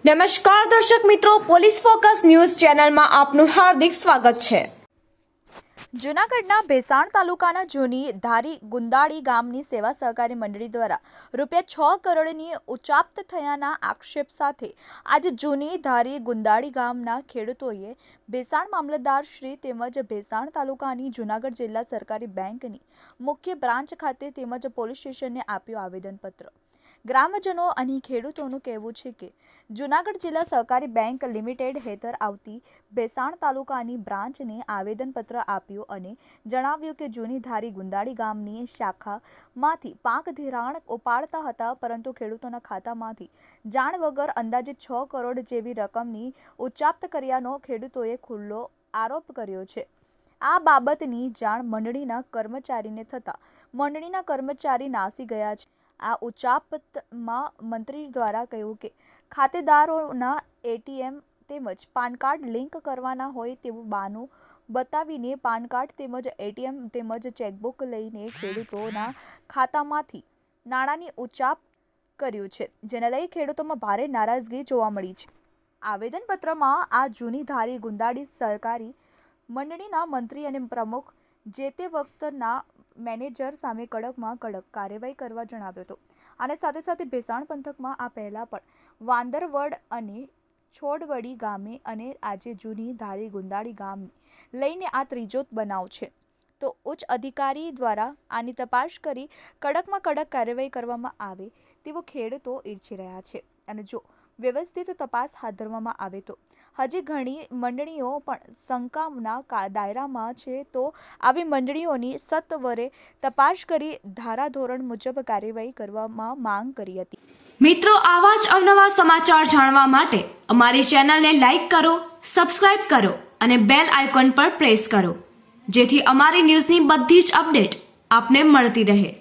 નમસ્કાર દર્શક મિત્રો, પોલીસ ફોકસ ન્યૂઝ ચેનલમાં આપનું હાર્દિક સ્વાગત છે। જૂનાગઢના ભેસાણ તાલુકાના જૂની ધારી ગુંદાળી ગામની સેવા સહકારી મંડળી દ્વારા રૂપિયા 6 કરોડની ઉચાપ્ત થયાના આક્ષેપ સાથે આજે જૂની ધારી ગુંદાળી ગામના ખેડૂતોએ ભેસાણ મામલતદાર શ્રી તેમજ ભેસાણ તાલુકાની જૂનાગઢ જિલ્લા સરકારી બેંકની મુખ્ય બ્રાન્ચ ખાતે તેમજ પોલીસ સ્ટેશનને આપ્યું આવેદનપત્ર। ગ્રામજનો અને ખેડૂતોનું કહેવું છે કે જૂનાગઢ જિલ્લા સહકારી બેંક લિમિટેડ હેઠળ આવતી ભેસાણ તાલુકાની બ્રાન્ચને આવેદનપત્ર આપ્યું અને જણાવ્યું કે જૂની ધારી ગુંદાળી ગામની શાખામાંથી પાક ધિરાણ ઉપાડતા હતા, પરંતુ ખેડૂતોના ખાતામાંથી જાણ વગર અંદાજે 6 કરોડ જેવી રકમની ઉચાપ્ત કર્યાનો ખેડૂતોએ ખુલ્લો આરોપ કર્યો છે। આ બાબતની જાણ મંડળીના કર્મચારીને થતાં મંડળીના કર્મચારી નાસી ગયા છે। આ ઉચાપતમાં મંત્રી દ્વારા કહ્યું કે ખાતેદારોના એટીએમ તેમજ પાન કાર્ડ લિંક કરવાના હોય તેવું બહાનું બતાવીને પાન કાર્ડ તેમજ એટીએમ તેમજ ચેકબુક લઈને ખેડૂતોના ખાતામાંથી નાણાંની ઉચાપ કર્યું છે, જેને લઈ ખેડૂતોમાં ભારે નારાજગી જોવા મળી છે। આવેદનપત્રમાં આ જૂની ધારી ગુંદાળી સહકારી મંડળીના મંત્રી અને પ્રમુખ જે તે વખતના મેનેજર સામે કડકમાં કડક કાર્યવાહી કરવા જણાવ્યો હતો અને સાથે સાથે ભેસાણ પંથકમાં આ પહેલાં પણ વાંદરવડ અને છોડવડી ગામે અને આજે જૂની ધારી ગુંદાળી ગામને લઈને આ ત્રીજો બનાવ છે, તો ઉચ્ચ અધિકારી દ્વારા આની તપાસ કરી કડકમાં કડક કાર્યવાહી કરવામાં આવે તેવો ખેડૂતો ઈચ્છી રહ્યા છે અને જો વ્યવસ્થિત તપાસ હાથ ધરવામાં આવે તો હજી ઘણી મંડળીઓ પણ શંકાના દાયરામાં છે, તો આવી મંડળીઓની સત્વરે તપાસ કરી ધારાધોરણ મુજબ કાર્યવાહી કરવામાં માંગ કરી હતી। મિત્રો, આવા જ અવનવા સમાચાર જાણવા માટે અમારી ચેનલને લાઈક કરો, સબસ્ક્રાઇબ કરો અને બેલ આઇકોન પર પ્રેસ કરો, જેથી અમારી ન્યૂઝની બધી જ અપડેટ આપને મળતી રહે।